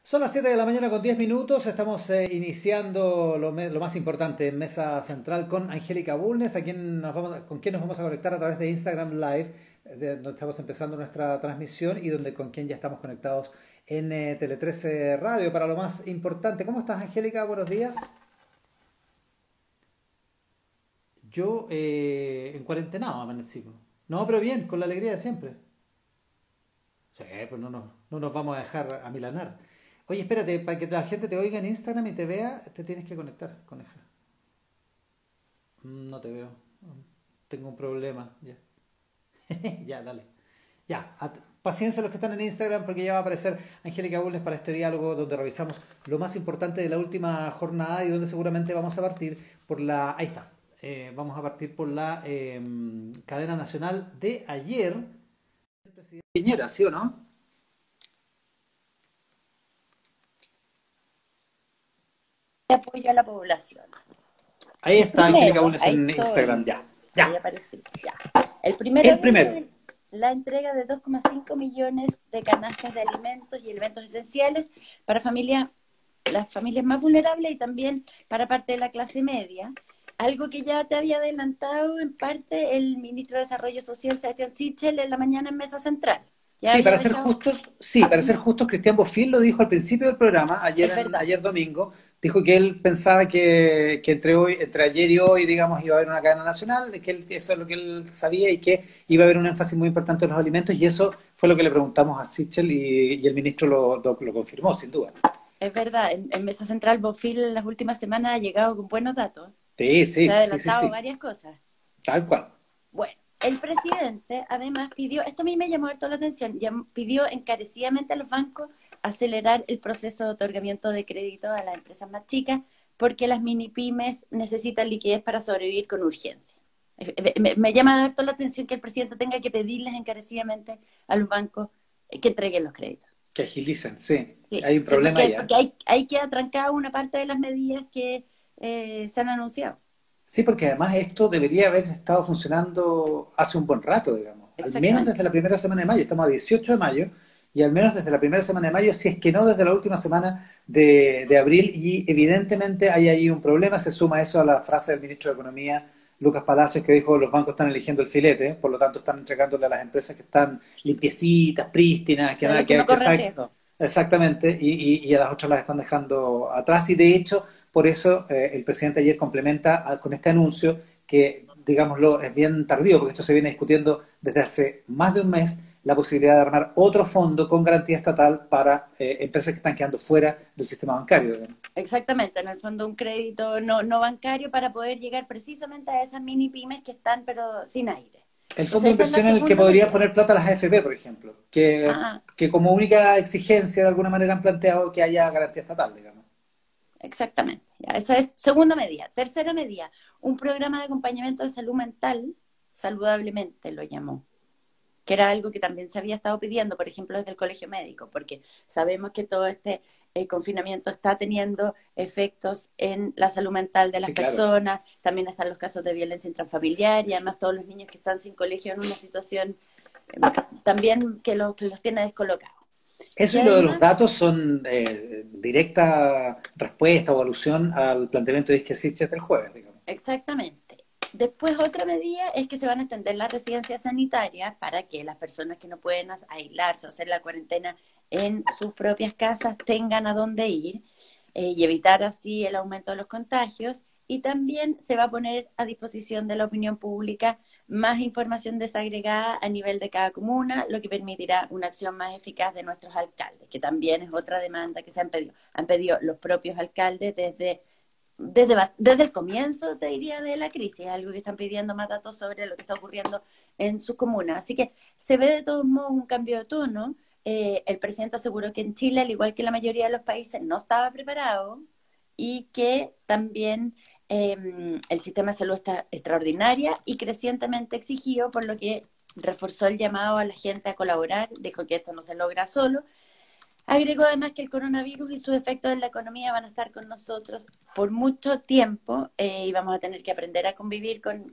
Son las 7 de la mañana con 10 minutos. Estamos iniciando lo más importante en Mesa Central con Angélica Bulnes, con quien nos vamos a conectar a través de Instagram Live, donde estamos empezando nuestra transmisión y con quien ya estamos conectados en Tele 13 Radio para lo más importante. ¿Cómo estás, Angélica? Buenos días. Yo en cuarentenado amanecí. No, pero bien, con la alegría de siempre. Sí, pues no nos vamos a dejar amilanar. Oye, espérate, para que la gente te oiga en Instagram y te vea, te tienes que conectar, coneja. No te veo. Tengo un problema. Ya, ya, dale. Ya, paciencia los que están en Instagram porque ya va a aparecer Angélica Bulnes para este diálogo donde revisamos lo más importante de la última jornada y donde seguramente vamos a partir por la... Ahí está. Vamos a partir por la cadena nacional de ayer. El presidente Piñera, ¿sí o no? Apoyo a la población. Ahí está Angélica Primero, Bulnes ahí en estoy, Instagram, ya. ahí Ya. aparecí, ya. El primero El de ellos primero. es la entrega de 2,5 millones de canastas de alimentos y elementos esenciales para las familias más vulnerables y también para parte de la clase media. Algo que ya te había adelantado en parte el ministro de Desarrollo Social, Sebastián Sichel, en la mañana en Mesa Central. Ya Sí, había para ser dejado, justos, Cristian Bofill lo dijo al principio del programa, es verdad, ayer domingo, dijo que él pensaba que entre ayer y hoy, digamos, iba a haber una cadena nacional, eso es lo que él sabía y que iba a haber un énfasis muy importante en los alimentos, y eso fue lo que le preguntamos a Sichel y el ministro lo confirmó, sin duda. es verdad. En Mesa Central, Bofil en las últimas semanas ha llegado con buenos datos. Sí, Se ha sí, adelantado varias cosas. tal cual. Bueno, el presidente además pidió, esto a mí me llamó harto la atención, pidió encarecidamente a los bancos acelerar el proceso de otorgamiento de crédito a las empresas más chicas porque las mini pymes necesitan liquidez para sobrevivir con urgencia. Me llama harto la atención que el presidente tenga que pedirles encarecidamente a los bancos que entreguen los créditos. Que agilicen, sí, Sí, hay un sí, problema porque, ya. porque hay que atrancar una parte de las medidas que se han anunciado. Sí, porque además esto debería haber estado funcionando hace un buen rato, digamos. Al menos desde Exactamente. la primera semana de mayo. Estamos a 18 de mayo y al menos desde la primera semana de mayo, si es que no desde la última semana de abril. Y evidentemente hay ahí un problema. Se suma eso a la frase del ministro de Economía, Lucas Palacios, que dijo los bancos están eligiendo el filete, por lo tanto están entregándole a las empresas que están limpiecitas, prístinas, que Son nada, los que no que corren saben. riesgo. Exactamente, y a las otras las están dejando atrás. Y de hecho, por eso el presidente ayer complementa con este anuncio que, digámoslo, es bien tardío, porque esto se viene discutiendo desde hace más de un mes, la posibilidad de armar otro fondo con garantía estatal para empresas que están quedando fuera del sistema bancario, digamos. Exactamente, en el fondo un crédito no bancario para poder llegar precisamente a esas mini pymes que están pero sin aire. El fondo Entonces de esa es la inversión en el que segunda podrían medida. poner plata las AFP, por ejemplo, Ah, que como única exigencia de alguna manera han planteado que haya garantía estatal, digamos. exactamente. Ya, esa es segunda medida. Tercera medida, un programa de acompañamiento de salud mental, saludablemente lo llamó, que era algo que también se había estado pidiendo, por ejemplo, desde el Colegio Médico, porque sabemos que todo este confinamiento está teniendo efectos en la salud mental de las Sí, claro. personas, también están los casos de violencia intrafamiliar y además todos los niños que están sin colegio en una situación eh, también que los tiene descolocados. Y Eso y lo de los además, datos son directa respuesta o alusión al planteamiento de Isquia del jueves, digamos. exactamente. Después otra medida es que se van a extender las residencias sanitarias para que las personas que no pueden aislarse o hacer la cuarentena en sus propias casas tengan a dónde ir y evitar así el aumento de los contagios. Y también se va a poner a disposición de la opinión pública más información desagregada a nivel de cada comuna, lo que permitirá una acción más eficaz de nuestros alcaldes, que también es otra demanda que se han pedido. Han pedido los propios alcaldes desde el comienzo, te diría, de la crisis, algo que están pidiendo más datos sobre lo que está ocurriendo en sus comunas. Así que se ve de todos modos un cambio de tono. El presidente aseguró que en Chile, al igual que la mayoría de los países, no estaba preparado y que también el sistema de salud está extraordinaria y crecientemente exigido, por lo que reforzó el llamado a la gente a colaborar, dijo que esto no se logra solo Agregó además que el coronavirus y sus efectos en la economía van a estar con nosotros por mucho tiempo y vamos a tener que aprender a convivir con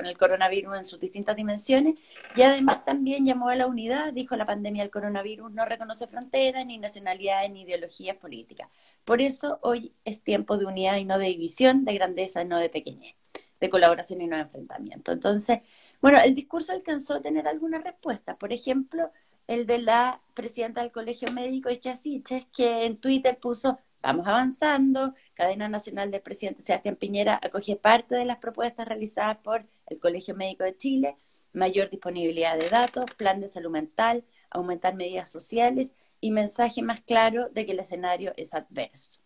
el coronavirus en sus distintas dimensiones. Y además también llamó a la unidad, dijo: la pandemia del coronavirus no reconoce fronteras, ni nacionalidades, ni ideologías políticas. Por eso hoy es tiempo de unidad y no de división, de grandeza y no de pequeñez, de colaboración y no de enfrentamiento. Entonces, bueno, el discurso alcanzó a tener algunas respuestas. Por ejemplo, el de la presidenta del Colegio Médico, Siches, que en Twitter puso: vamos avanzando, Cadena Nacional del presidente Sebastián Piñera acoge parte de las propuestas realizadas por el Colegio Médico de Chile: mayor disponibilidad de datos, plan de salud mental, aumentar medidas sociales y mensaje más claro de que el escenario es adverso.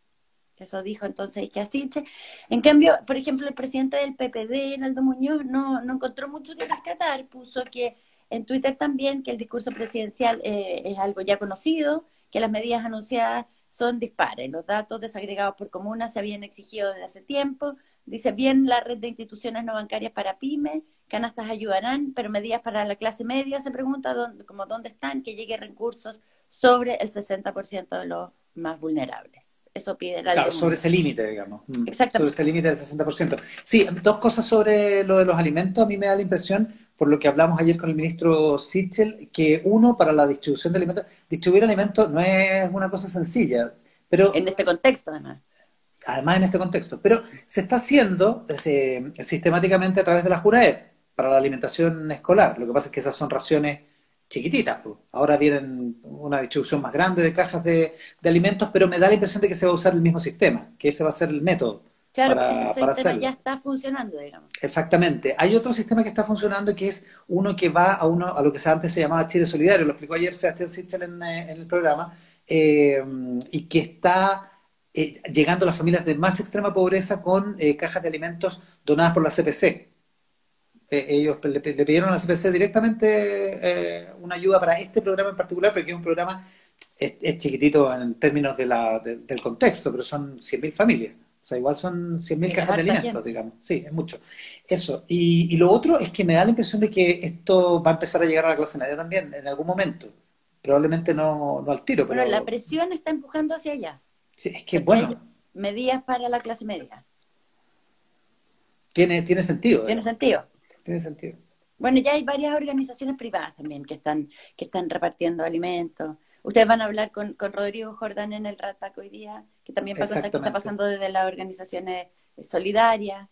Eso dijo entonces Siches. En cambio, por ejemplo, el presidente del PPD, Aldo Muñoz, no encontró mucho que rescatar. Puso que en Twitter también que el discurso presidencial es algo ya conocido, que las medidas anunciadas son dispares. Los datos desagregados por comunas se habían exigido desde hace tiempo. Dice: bien, la red de instituciones no bancarias para pymes, canastas ayudarán, pero medidas para la clase media, se pregunta, ¿dónde están? Que lleguen recursos sobre el 60% de los más vulnerables. Eso pide el Claro, sobre ese límite, digamos. Exactamente. Sobre ese límite del 60%. Sí, dos cosas sobre lo de los alimentos. A mí me da la impresión, por lo que hablamos ayer con el ministro Sichel, que uno, para la distribución de alimentos, distribuir alimentos no es una cosa sencilla, pero en este contexto, además. Además en este contexto, pero se está haciendo sistemáticamente a través de la Junaed para la alimentación escolar. Lo que pasa es que esas son raciones chiquititas, pues. Ahora vienen una distribución más grande de cajas de alimentos, pero me da la impresión de que se va a usar el mismo sistema, que ese va a ser el método Claro, porque ese para sistema hacerlo. ya está funcionando, digamos. Exactamente. Hay otro sistema que está funcionando, que es uno que va a lo que antes se llamaba Chile Solidario, lo explicó ayer Sebastián Sichel en el programa, y que está llegando a las familias de más extrema pobreza con cajas de alimentos donadas por la CPC. Ellos le pidieron a la CPC directamente una ayuda para este programa en particular, porque es un programa, es chiquitito en términos del contexto, pero son 100.000 familias. O sea, igual son 100.000 Es cajas de harta alimentos, gente. digamos. Sí, es mucho. Eso. Y lo otro es que me da la impresión de que esto va a empezar a llegar a la clase media también, en algún momento. Probablemente no al tiro, Bueno, la pero presión está empujando hacia allá, sí, es que, de que hay bueno, medidas para la clase media. tiene sentido, ¿Tiene digamos. sentido? Tiene sentido. Bueno, ya hay varias organizaciones privadas también que están repartiendo alimentos. Ustedes van a hablar con Rodrigo Jordán en el RATAC hoy día, que también va a contar qué está Exactamente. pasando desde las organizaciones solidarias.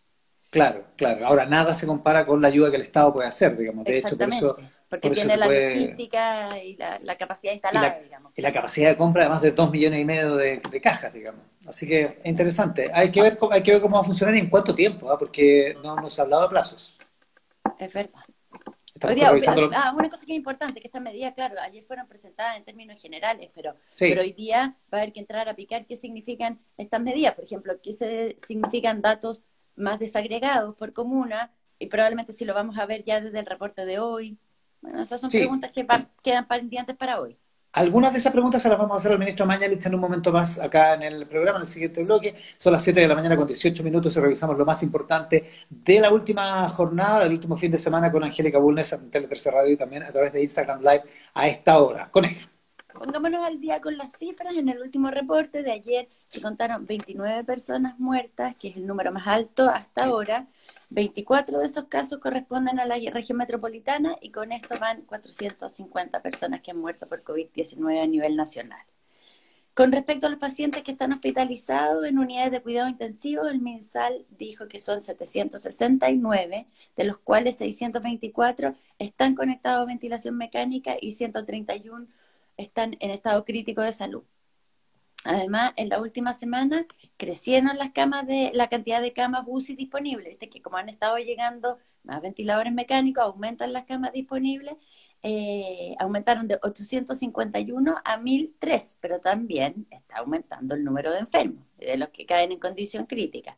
Claro, claro. Ahora nada se compara con la ayuda que el Estado puede hacer, digamos. De hecho, Exactamente, porque por eso tiene se la puede. logística y la capacidad Y instalada, la, digamos. y la capacidad de compra de más de 2,5 millones de cajas, digamos. Así que es Exactamente. interesante. Hay que ver cómo va a funcionar y en cuánto tiempo, ¿ah? Porque no nos ha hablado de plazos. Es verdad. Hoy Estamos día, revisando. una cosa que es importante, que estas medidas, claro, ayer fueron presentadas en términos generales, pero Sí, hoy día va a haber que entrar a picar qué significan estas medidas. Por ejemplo, significan datos más desagregados por comuna, y probablemente si lo vamos a ver ya desde el reporte de hoy. Bueno, esas son sí. preguntas que quedan pendientes para hoy. Algunas de esas preguntas se las vamos a hacer al ministro Mañalich en un momento más acá en el programa, en el siguiente bloque. Son las 7 de la mañana con 18 minutos y revisamos lo más importante de la última jornada, del último fin de semana con Angélica Bulnes en Tele Tercera Radio y también a través de Instagram Live a esta hora. Con ella. Pongámonos al día con las cifras. En el último reporte de ayer se contaron 29 personas muertas, que es el número más alto hasta ahora. 24 de esos casos corresponden a la región metropolitana y con esto van 450 personas que han muerto por COVID-19 a nivel nacional. Con respecto a los pacientes que están hospitalizados en unidades de cuidado intensivo, el MinSal dijo que son 769, de los cuales 624 están conectados a ventilación mecánica y 131 están en estado crítico de salud. Además, en la última semana crecieron la cantidad de camas UCI disponibles. Viste que como han estado llegando más ventiladores mecánicos, aumentan las camas disponibles, aumentaron de 851 a 1.003, pero también está aumentando el número de enfermos, de los que caen en condición crítica.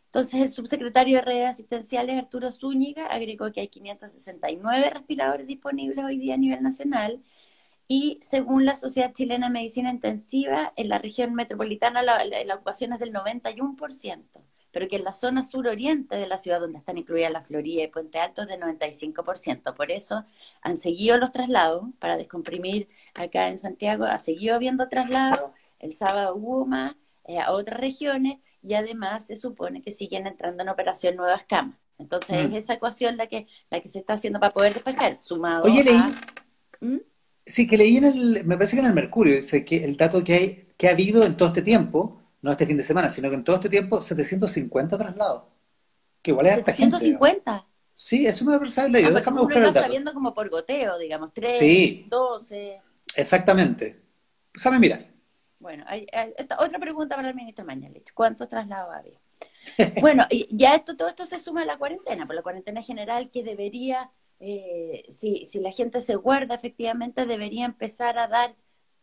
Entonces, el subsecretario de Redes Asistenciales, Arturo Zúñiga, agregó que hay 569 respiradores disponibles hoy día a nivel nacional. Y según la Sociedad Chilena de Medicina Intensiva, en la región metropolitana la ocupación es del 91%, pero que en la zona suroriente de la ciudad, donde están incluidas la Florida y Puente Alto, es de 95%. Por eso han seguido los traslados, para descomprimir acá en Santiago, ha seguido habiendo traslados, el sábado hubo más, a otras regiones, y además se supone que siguen entrando en operación nuevas camas. Entonces es esa ecuación la que se está haciendo para poder despejar, sumado Oye, leí, a... ¿Mm? sí, que leí me parece que en el Mercurio, dice que el dato que ha habido en todo este tiempo, no este fin de semana, sino que en todo este tiempo, 750 traslados, que igual es harta gente, digamos. 750. Sí, eso me parece haber Ah, leído, porque déjame uno buscar el iba dato. sabiendo como por goteo, digamos, 3, Sí, 12. exactamente. Déjame mirar. Bueno, otra pregunta para el ministro Mañalich. ¿Cuántos traslados había? Bueno, y ya todo esto se suma a la cuarentena, por la cuarentena general que debería, si la gente se guarda efectivamente, debería empezar a dar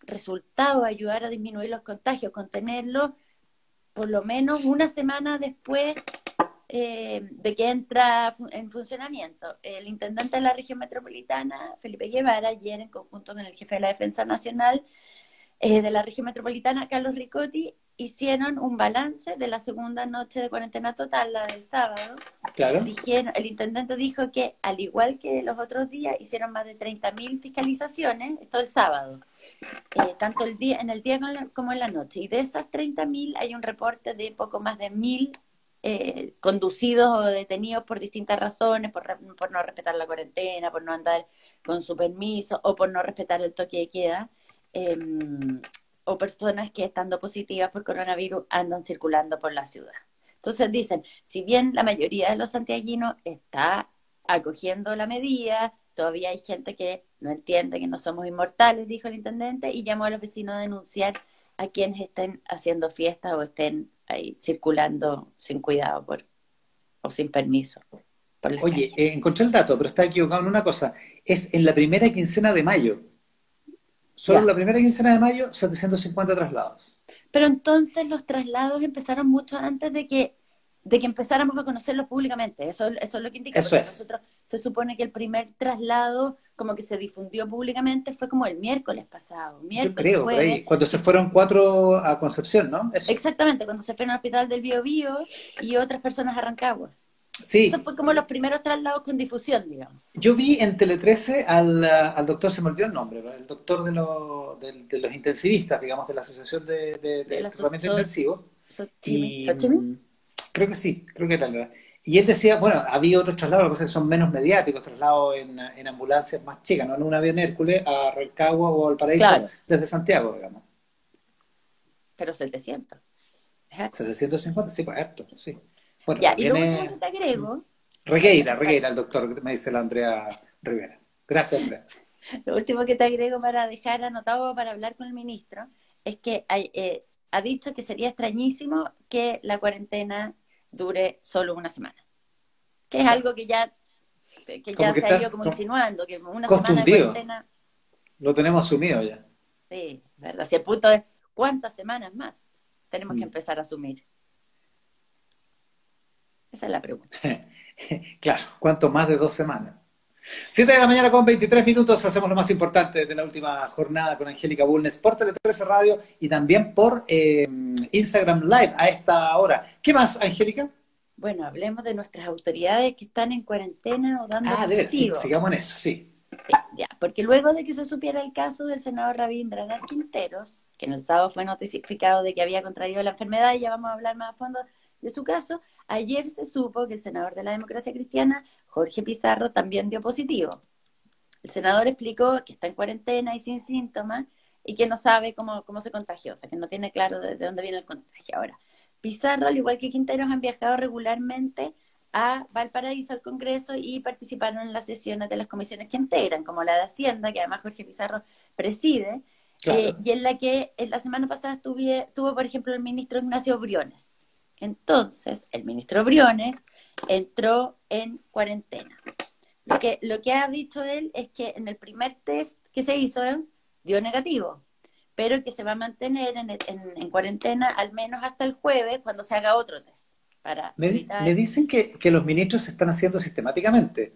resultados, ayudar a disminuir los contagios, contenerlos por lo menos una semana después de que entra en funcionamiento. El intendente de la región metropolitana, Felipe Guevara, ayer en conjunto con el jefe de la Defensa Nacional de la región metropolitana, Carlos Ricotti, hicieron un balance de la segunda noche de cuarentena total, la del sábado. Claro. El intendente dijo que, al igual que los otros días, hicieron más de 30.000 fiscalizaciones, esto el sábado, tanto en el día como en la noche. Y de esas 30.000 hay un reporte de poco más de 1.000 conducidos o detenidos por distintas razones, por no respetar la cuarentena, por no andar con su permiso o por no respetar el toque de queda. O personas que, estando positivas por coronavirus, andan circulando por la ciudad. Entonces dicen, si bien la mayoría de los santiaguinos está acogiendo la medida, todavía hay gente que no entiende que no somos inmortales, dijo el intendente, y llamó a los vecinos a denunciar a quienes estén haciendo fiestas o estén ahí circulando sin cuidado o sin permiso por las Oye, calles. encontré el dato, pero está equivocado en una cosa. Es en la primera quincena de mayo. Solo en Ya. la primera quincena de mayo, 750 traslados. Pero entonces los traslados empezaron mucho antes de que empezáramos a conocerlos públicamente. Eso es lo que indica, Eso porque es. nosotros se supone que el primer traslado como que se difundió públicamente fue como el miércoles pasado, Yo miércoles, creo, por jueves, ahí. Cuando se y fueron 4 a Concepción, ¿no? Eso. exactamente cuando se fue al hospital del Biobío y otras personas a Rancagua. Eso Sí, fue como los primeros traslados con difusión, digamos. yo vi en Tele 13 al doctor, se me olvidó el nombre, el doctor de los intensivistas, digamos, de la Asociación De de la Tratamiento Intensivo, y Xochimilco. creo que sí, creo que era la. Y él decía, bueno, había otros traslados, lo que pasa es que son menos mediáticos, traslados en ambulancias más chicas, no en un avión Hércules a Rancagua o al Paraíso Claro, desde Santiago, digamos. pero 700. Es harto. 750, sí, pues harto, sí. Bueno, Ya, y también lo último es que te agrego, Regueira, el doctor, me dice la Andrea Rivera. Gracias, Andrea. lo último que te agrego para dejar anotado para hablar con el ministro es que ha dicho que sería extrañísimo que la cuarentena dure solo una semana, que es Claro. algo que ya Como que se ha está ido como insinuando, que una costo semana de hundido. cuarentena, Lo tenemos asumido ya. sí, ¿verdad? Si el punto es, ¿cuántas semanas más tenemos que Mm. empezar a asumir? Esa es la pregunta. Claro, ¿cuánto más de 2 semanas? 7 de la mañana con 23 minutos, hacemos lo más importante de la última jornada con Angélica Bulnes por Tele 13 Radio y también por Instagram Live a esta hora. ¿Qué más, Angélica? Bueno, hablemos de nuestras autoridades que están en cuarentena o dando Ah, de ver, sí, pues positivo. sigamos en eso, sí. Ya, porque luego de que se supiera el caso del senador Rabindranath Quinteros, que en el sábado fue notificado de que había contraído la enfermedad, y ya vamos a hablar más a fondo de su caso, ayer se supo que el senador de la Democracia Cristiana, Jorge Pizarro, también dio positivo. El senador explicó que está en cuarentena y sin síntomas y que no sabe cómo se contagió, o sea, que no tiene claro de dónde viene el contagio. Ahora, Pizarro, al igual que Quinteros, han viajado regularmente a Valparaíso, al Congreso, y participaron en las sesiones de las comisiones que integran, como la de Hacienda, que además Jorge Pizarro preside, Claro. y en la que en la semana pasada estuvo, por ejemplo, el ministro Ignacio Briones. Entonces, el ministro Briones entró en cuarentena. Lo que ha dicho él es que en el primer test que se hizo dio negativo, pero que se va a mantener en cuarentena al menos hasta el jueves, cuando se haga otro test, para Me evitar... dicen que los ministros se están haciendo sistemáticamente,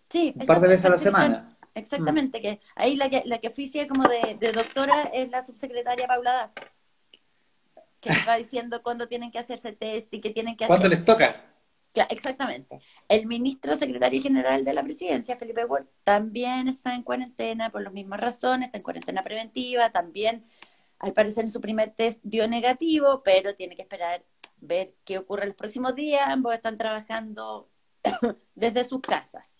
Sí, un esa par de veces a la percepción, semana. Mm. exactamente, que ahí la que oficia como de doctora es la subsecretaria Paula Daza. que les va diciendo cuándo tienen que hacerse test y qué tienen que ¿Cuándo hacer. les toca? Exactamente. El ministro secretario general de la presidencia, Felipe Ward, también está en cuarentena por las mismas razones, está en cuarentena preventiva, también al parecer en su primer test dio negativo, pero tiene que esperar ver qué ocurre en los próximos días. Ambos están trabajando desde sus casas.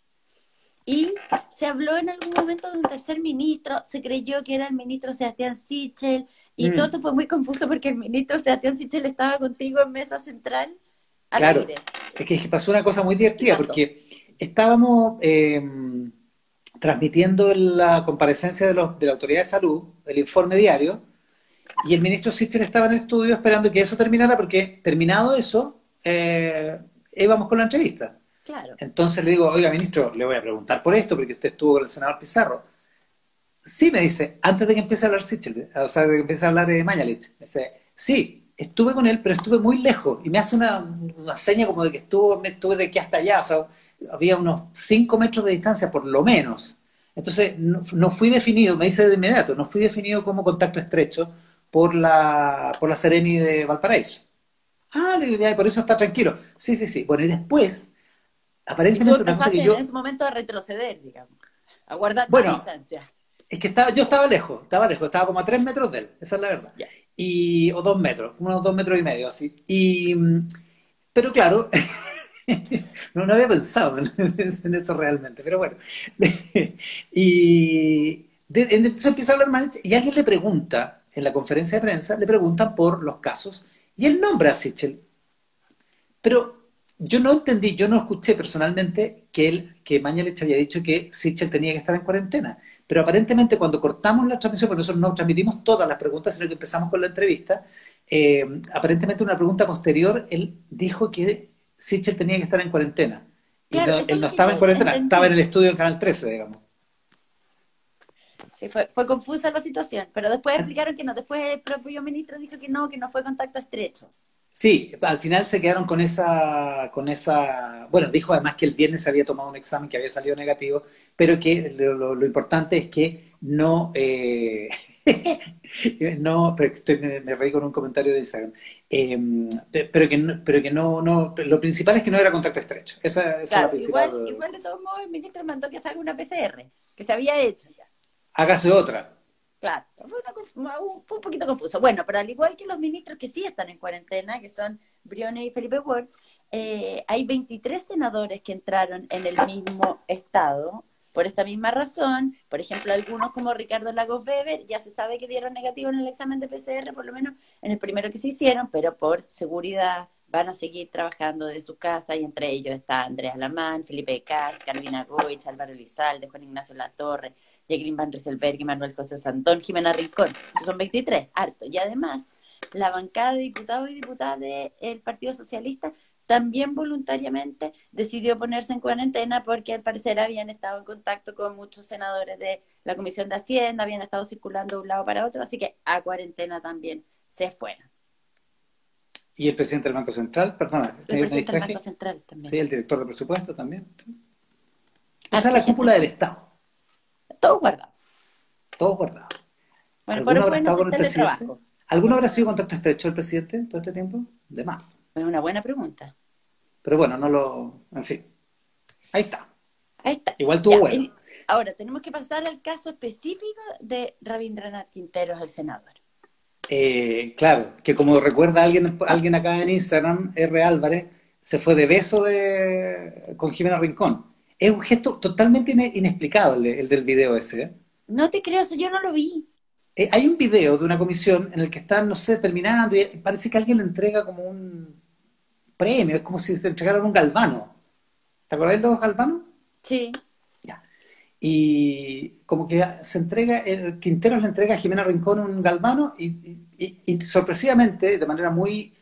Y se habló en algún momento de un tercer ministro, se creyó que era el ministro Sebastián Sichel, y todo esto fue muy confuso porque el ministro Sebastián Sichel estaba contigo en mesa central al Claro, aire. es que pasó una cosa muy ¿Qué divertida pasó? porque estábamos transmitiendo la comparecencia de la Autoridad de Salud, el informe diario, y el ministro Sichel estaba en el estudio esperando que eso terminara porque terminado eso, íbamos con la entrevista. Claro. Entonces le digo, oiga, ministro, le voy a preguntar por esto porque usted estuvo con el senador Pizarro. Sí, me dice, antes de que empiece a hablar Sichel, o sea, de que empiece a hablar Mañalich, me dice, sí, estuve con él, pero estuve muy lejos. Y me hace una seña como de que estuve de aquí hasta allá, o sea, había unos 5 metros de distancia por lo menos. Entonces, no fui definido, me dice de inmediato, no fui definido como contacto estrecho por la Sereni de Valparaíso. Ah, le digo, ya, por eso está tranquilo. Sí, sí, sí. Bueno, y después, Y tú aparentemente una cosa que empezaste en yo, ese momento a retroceder, digamos, a guardar más bueno, distancia. es que yo estaba lejos, estaba como a 3 metros de él, esa es la verdad. Ya. O 2 metros, unos 2 metros y medio, así. Pero claro, no había pensado en eso realmente, pero bueno. Entonces empieza a hablar más y alguien le pregunta, en la conferencia de prensa, le preguntan por los casos y él nombra a Sichel. Pero yo no entendí, yo no escuché personalmente que Mañalich había dicho que Sichel tenía que estar en cuarentena. Pero aparentemente cuando cortamos la transmisión, porque nosotros no transmitimos todas las preguntas, sino que empezamos con la entrevista, aparentemente una pregunta posterior, él dijo que Sichel tenía que estar en cuarentena. Y Claro, eso es él no lo que estaba yo en cuarentena, estaba en entendí. el estudio en Canal 13, digamos. Sí, fue confusa la situación, pero después explicaron que no. Después el propio ministro dijo que no fue contacto estrecho. Sí, al final se quedaron bueno, dijo además que el viernes había tomado un examen que había salido negativo, pero que lo importante es que no, no, pero me reí con un comentario de Instagram. Pero que no, lo principal es que no era contacto estrecho, esa es la Claro, principal igual de cosa. todos modos el ministro mandó que salga una PCR, que se había hecho ya. Hágase otra. Claro, fue un poquito confuso. Bueno, pero al igual que los ministros que sí están en cuarentena, que son Briones y Felipe Ward, hay 23 senadores que entraron en el mismo estado por esta misma razón. Por ejemplo, algunos como Ricardo Lagos Weber ya se sabe que dieron negativo en el examen de PCR, por lo menos en el primero que se hicieron, pero por seguridad van a seguir trabajando de su casa y entre ellos está Andrea Lamán, Felipe Cas, Carolina Goich, Álvaro Elizalde, Juan Ignacio Latorre, Jacqueline Van Rieselberg y Manuel José Santón, Jimena Rincón. Esos son 23, harto. Y además, la bancada de diputados y diputadas del Partido Socialista también voluntariamente decidió ponerse en cuarentena porque al parecer habían estado en contacto con muchos senadores de la Comisión de Hacienda, habían estado circulando de un lado para otro, así que a cuarentena también se fueron. Y el presidente del Banco Central, perdona, El me presidente del Banco distraje. Central también. Sí, el director de presupuesto también. O sea, Harta la gente. cúpula del Estado, Todo guardado. todos guardados. Bueno, ¿Alguno pero habrá pueden estado hacer con el presidente? teletrabajo. ¿Alguno habrá sido contacto estrecho del presidente todo este tiempo? De más. Es una buena pregunta. Pero bueno, no lo. En fin. Ahí está. Ahí está. Igual tuvo Ya. bueno. Ahora, tenemos que pasar al caso específico de Rabindranath Quinteros, el senador. Claro, que como recuerda alguien acá en Instagram, R. Álvarez, se fue de beso con Jimena Rincón. Es un gesto totalmente inexplicable el del video ese. ¿Eh? No te creo, eso yo no lo vi. Hay un video de una comisión en el que están, no sé, terminando y parece que alguien le entrega como un premio, es como si te entregaran un galvano. ¿Te acordás de los galvanos? Sí. Ya. Y como que Quinteros le entrega a Jimena Rincón un galvano y sorpresivamente, de manera muy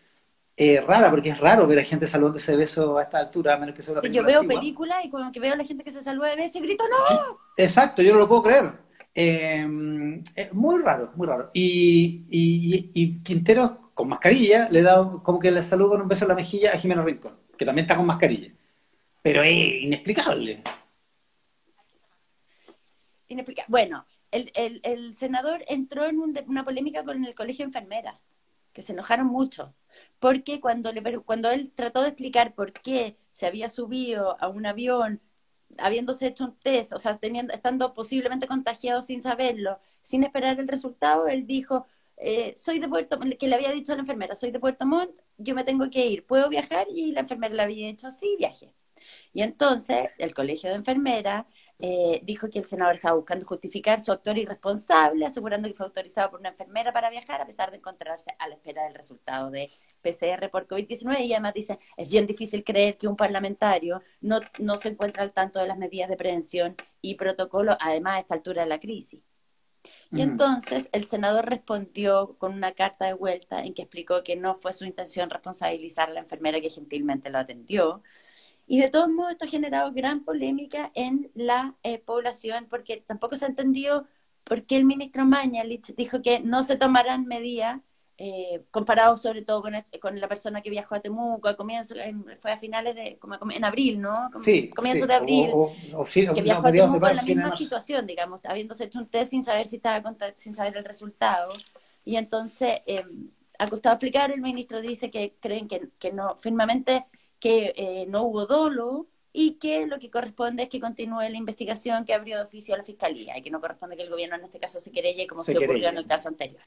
rara, porque es raro ver a gente saludándose de beso a esta altura, a menos que sea una Yo película veo antigua. películas y como que veo a la gente que se saluda de beso y grito Yo- ¡no! exacto, yo no lo puedo creer. Es muy raro, muy raro. Y Quinteros, con mascarilla, le da como que le saluda con un beso en la mejilla a Jimena Rincón, que también está con mascarilla. Pero es inexplicable. Inexplicable. Bueno, el senador entró en una polémica con el colegio de enfermeras. que se enojaron mucho, porque cuando él trató de explicar por qué se había subido a un avión habiéndose hecho un test, o sea, estando posiblemente contagiado sin saberlo, sin esperar el resultado, él dijo, soy de Puerto, que le había dicho a la enfermera, soy de Puerto Montt, yo me tengo que ir, ¿puedo viajar? Y la enfermera le había dicho, sí, viaje. Y entonces el colegio de enfermeras dijo que el senador estaba buscando justificar su actor irresponsable, asegurando que fue autorizado por una enfermera para viajar, a pesar de encontrarse a la espera del resultado de PCR por COVID-19. Y además dice, es bien difícil creer que un parlamentario no se encuentra al tanto de las medidas de prevención y protocolo, además a esta altura de la crisis. Y entonces el senador respondió con una carta de vuelta en que explicó que no fue su intención responsabilizar a la enfermera que gentilmente lo atendió. Y de todos modos esto ha generado gran polémica en la población porque tampoco se ha entendido por qué el ministro Mañalich dijo que no se tomarán medidas comparado sobre todo con la persona que viajó a Temuco fue a finales de, como en abril, ¿no? Sí, Comienzos sí, de abril, que no, viajó a mediados de Temuco en la marzo, fines de misma marzo. situación, digamos, habiéndose hecho un test sin saber si sin saber el resultado. Y entonces, al costado explicar, el ministro dice que creen que no, firmemente que no hubo dolo y que lo que corresponde es que continúe la investigación que abrió de oficio a la Fiscalía y que no corresponde que el gobierno en este caso se querelle como Se se ocurrió en querella. el caso anterior.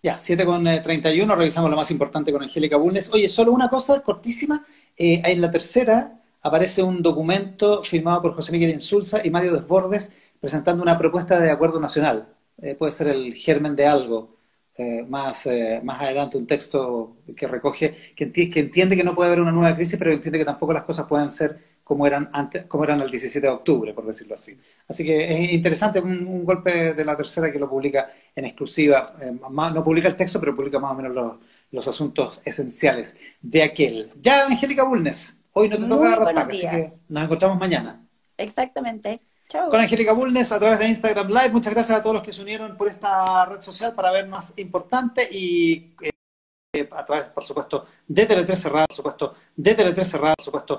Ya, 7:31, revisamos lo más importante con Angélica Bulnes. Oye, solo una cosa cortísima. En la tercera aparece un documento firmado por José Miguel Insulza y Mario Desbordes presentando una propuesta de acuerdo nacional. Puede ser el germen de algo. Más adelante un texto que recoge, que entiende que no puede haber una nueva crisis, pero entiende que tampoco las cosas pueden ser como eran antes, como eran el 17 de octubre, por decirlo así. Así que es interesante un golpe de la tercera que lo publica en exclusiva. No publica el texto, pero publica más o menos los asuntos esenciales de aquel. Ya, Angélica Bulnes, hoy no te toca Muy Red buenos Pack, así que días. nos encontramos mañana. Exactamente. Con Chao. Angélica Bulnes a través de Instagram Live. Muchas gracias a todos los que se unieron por esta red social para ver más importante y a través, por supuesto, de Tele3 Cerrado, por supuesto,